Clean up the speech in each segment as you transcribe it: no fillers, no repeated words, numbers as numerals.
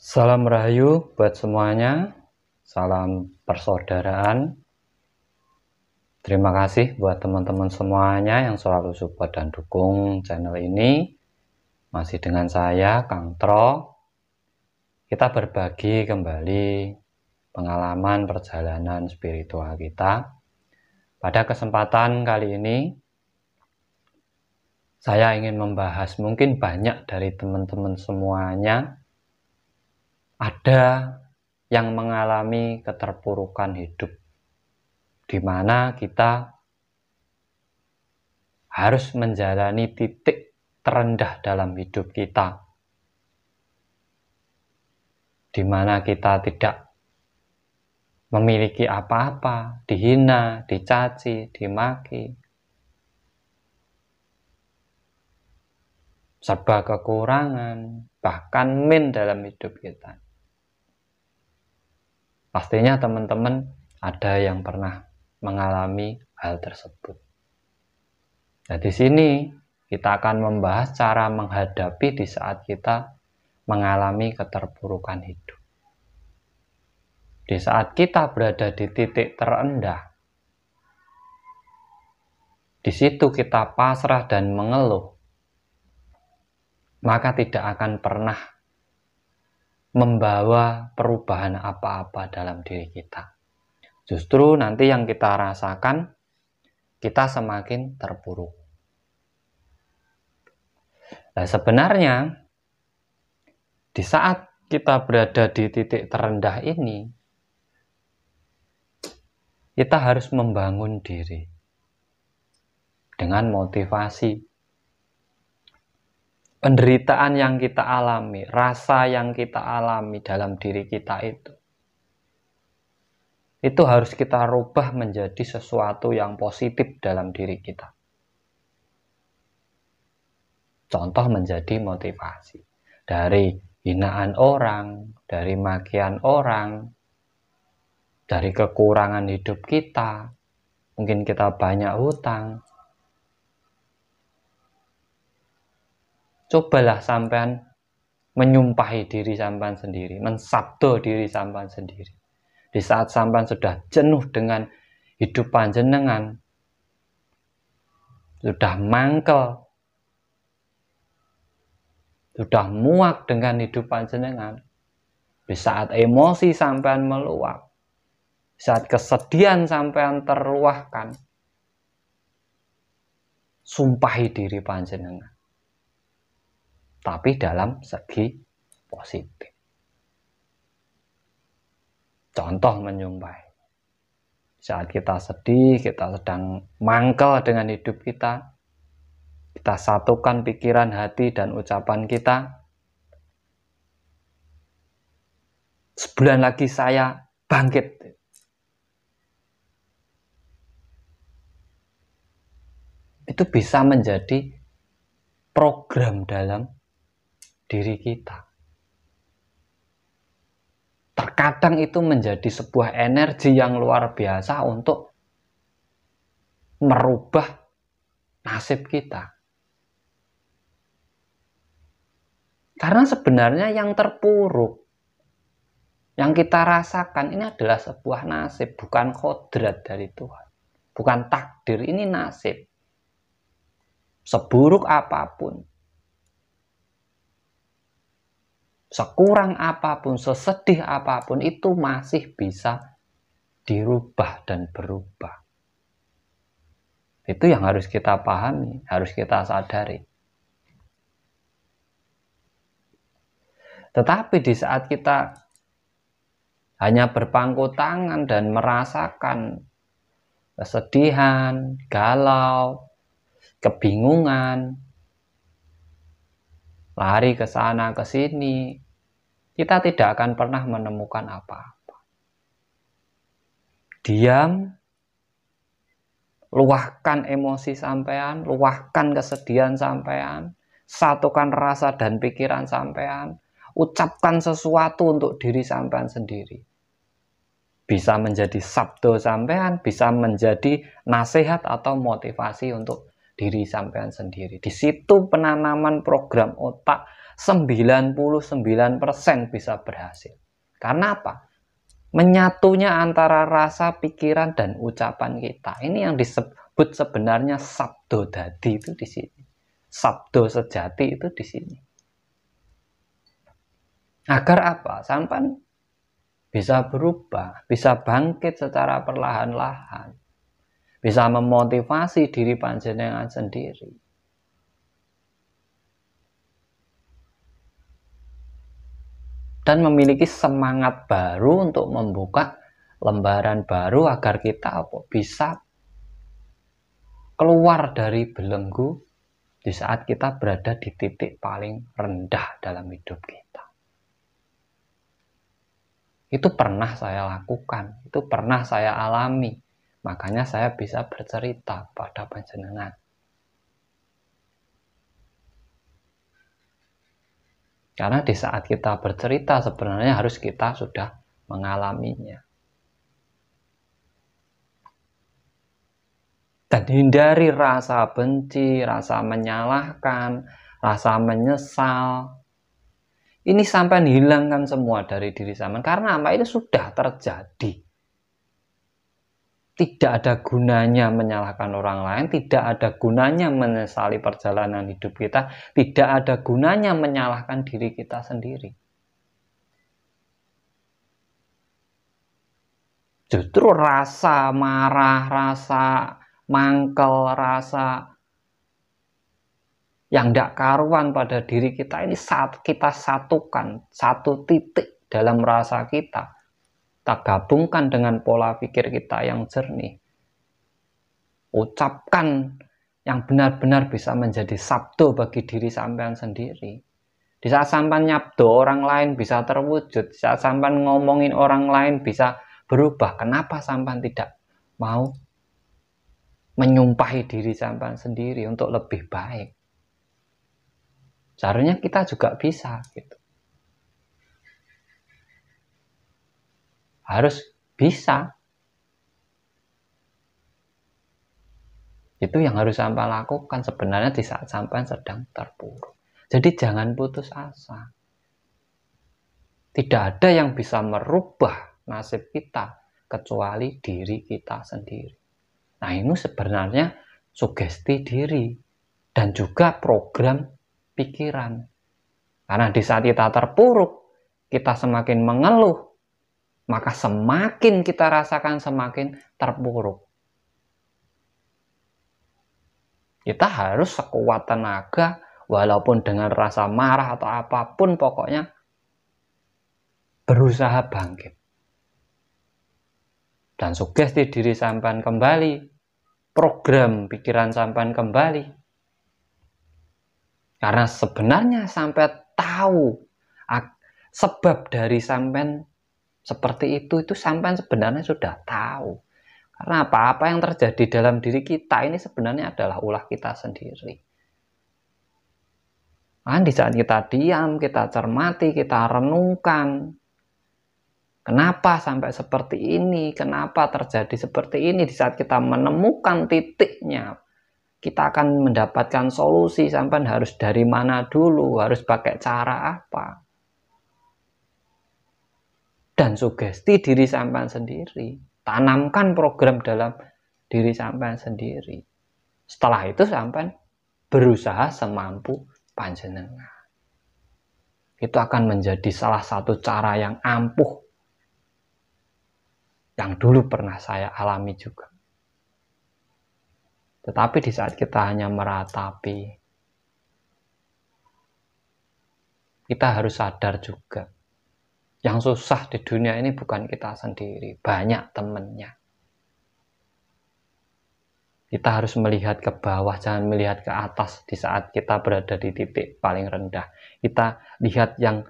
Salam Rahayu buat semuanya, salam persaudaraan. Terima kasih buat teman-teman semuanya yang selalu support dan dukung channel ini. Masih dengan saya, Kang Tro. Kita berbagi kembali pengalaman perjalanan spiritual kita. Pada kesempatan kali ini, saya ingin membahas, mungkin banyak dari teman-teman semuanya ada yang mengalami keterpurukan hidup, di mana kita harus menjalani titik terendah dalam hidup kita, di mana kita tidak memiliki apa-apa, dihina, dicaci, dimaki, serba kekurangan, bahkan min dalam hidup kita. Pastinya teman-teman ada yang pernah mengalami hal tersebut. Nah, di sini kita akan membahas cara menghadapi di saat kita mengalami keterpurukan hidup. Di saat kita berada di titik terendah, di situ kita pasrah dan mengeluh, maka tidak akan pernah membawa perubahan apa-apa dalam diri kita. Justru nanti yang kita rasakan, kita semakin terpuruk. Nah, sebenarnya di saat kita berada di titik terendah ini, kita harus membangun diri dengan motivasi. Penderitaan yang kita alami, rasa yang kita alami dalam diri kita itu harus kita rubah menjadi sesuatu yang positif dalam diri kita. Contoh menjadi motivasi. Dari hinaan orang, dari makian orang, dari kekurangan hidup kita, mungkin kita banyak hutang. Cobalah sampean menyumpahi diri sampean sendiri, mensabdo diri sampean sendiri. Di saat sampean sudah jenuh dengan hidup panjenengan, sudah mangkel, sudah muak dengan hidup panjenengan, di saat emosi sampean meluap, saat kesedihan sampean terluahkan, sumpahi diri panjenengan. Tapi dalam segi positif. Contoh menyumpahi. Saat kita sedih, kita sedang mangkel dengan hidup kita, kita satukan pikiran, hati, dan ucapan kita. Sebulan lagi saya bangkit. Itu bisa menjadi program dalam diri kita. Terkadang itu menjadi sebuah energi yang luar biasa untuk merubah nasib kita. Karena sebenarnya yang terpuruk, yang kita rasakan ini adalah sebuah nasib, bukan kodrat dari Tuhan. Bukan takdir, ini nasib. Seburuk apapun, sekurang apapun, sesedih apapun, itu masih bisa dirubah dan berubah. Itu yang harus kita pahami, harus kita sadari. Tetapi di saat kita hanya berpangku tangan dan merasakan kesedihan, galau, kebingungan, lari ke sana ke sini, kita tidak akan pernah menemukan apa-apa. Diam, luahkan emosi sampean, luahkan kesedihan sampean, satukan rasa dan pikiran sampean, ucapkan sesuatu untuk diri sampean sendiri. Bisa menjadi sabdo sampean, bisa menjadi nasihat atau motivasi untuk diri sampean sendiri. Di situ penanaman program otak 99% bisa berhasil. Karena apa? Menyatunya antara rasa, pikiran, dan ucapan kita. Ini yang disebut sebenarnya sabdo dadi itu di sini. Sabdo sejati itu di sini. Agar apa? Sampai bisa berubah, bisa bangkit secara perlahan-lahan, bisa memotivasi diri panjenengan sendiri. Dan memiliki semangat baru untuk membuka lembaran baru agar kita bisa keluar dari belenggu di saat kita berada di titik paling rendah dalam hidup kita. Itu pernah saya lakukan, itu pernah saya alami. Makanya saya bisa bercerita pada panjenengan. Karena di saat kita bercerita sebenarnya harus kita sudah mengalaminya. Dan hindari rasa benci, rasa menyalahkan, rasa menyesal. Ini sampai hilangkan semua dari diri sampean. Karena apa? Itu sudah terjadi. Tidak ada gunanya menyalahkan orang lain, tidak ada gunanya menyesali perjalanan hidup kita, tidak ada gunanya menyalahkan diri kita sendiri. Justru rasa marah, rasa mangkel, rasa yang tidak karuan pada diri kita ini saat kita satukan satu titik dalam rasa kita gabungkan dengan pola pikir kita yang jernih, ucapkan yang benar-benar bisa menjadi sabdo bagi diri sampean sendiri. Di saat sampean nyabdo orang lain bisa terwujud, di saat sampean ngomongin orang lain bisa berubah. Kenapa sampean tidak mau menyumpahi diri sampean sendiri untuk lebih baik? Seharusnya kita juga bisa gitu. Harus bisa. Itu yang harus sampai lakukan sebenarnya di saat sampai sedang terpuruk. Jadi jangan putus asa. Tidak ada yang bisa merubah nasib kita kecuali diri kita sendiri. Nah, ini sebenarnya sugesti diri dan juga program pikiran. Karena di saat kita terpuruk, kita semakin mengeluh, maka semakin kita rasakan semakin terpuruk. Kita harus sekuat tenaga, walaupun dengan rasa marah atau apapun, pokoknya berusaha bangkit. Dan sugesti diri sampean kembali, program pikiran sampean kembali. Karena sebenarnya sampai tahu sebab dari sampean seperti itu sampean sebenarnya sudah tahu. Karena apa yang terjadi dalam diri kita ini sebenarnya adalah ulah kita sendiri. Nah, di saat kita diam, kita cermati, kita renungkan, kenapa sampai seperti ini, kenapa terjadi seperti ini, di saat kita menemukan titiknya, kita akan mendapatkan solusi sampai harus dari mana dulu, harus pakai cara apa. Dan sugesti diri sampean sendiri. Tanamkan program dalam diri sampean sendiri. Setelah itu sampean berusaha semampu panjenengan. Itu akan menjadi salah satu cara yang ampuh yang dulu pernah saya alami juga. Tetapi di saat kita hanya meratapi, kita harus sadar juga, yang susah di dunia ini bukan kita sendiri, banyak temennya. Kita harus melihat ke bawah, jangan melihat ke atas di saat kita berada di titik paling rendah. Kita lihat yang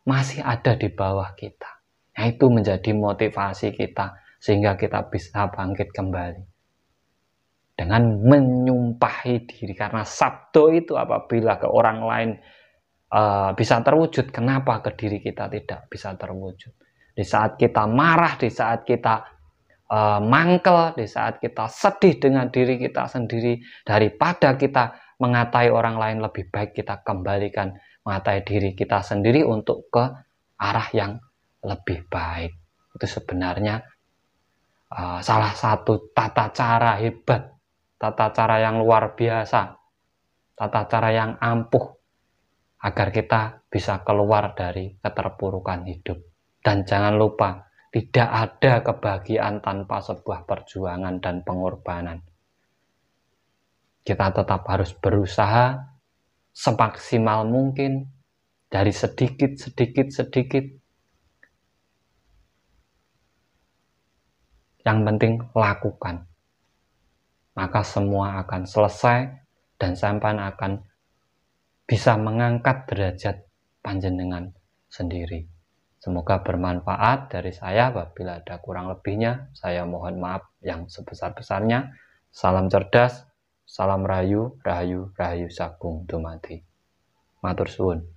masih ada di bawah kita. Nah, itu menjadi motivasi kita, sehingga kita bisa bangkit kembali. Dengan menyumpahi diri, karena sabdo itu apabila ke orang lain bisa terwujud, kenapa ke diri kita tidak bisa terwujud? Di saat kita marah, di saat kita mangkel, di saat kita sedih dengan diri kita sendiri, daripada kita mengatai orang lain, lebih baik kita kembalikan mengatai diri kita sendiri untuk ke arah yang lebih baik. Itu sebenarnya salah satu tata cara hebat, tata cara yang luar biasa, tata cara yang ampuh agar kita bisa keluar dari keterpurukan hidup. Dan jangan lupa, tidak ada kebahagiaan tanpa sebuah perjuangan dan pengorbanan. Kita tetap harus berusaha semaksimal mungkin, dari sedikit. Yang penting lakukan. Maka semua akan selesai dan sampean akan bisa mengangkat derajat panjenengan sendiri. Semoga bermanfaat dari saya. Apabila ada kurang lebihnya, saya mohon maaf yang sebesar-besarnya. Salam cerdas, salam rahayu, rahayu sagung dumadi. Matur suwun.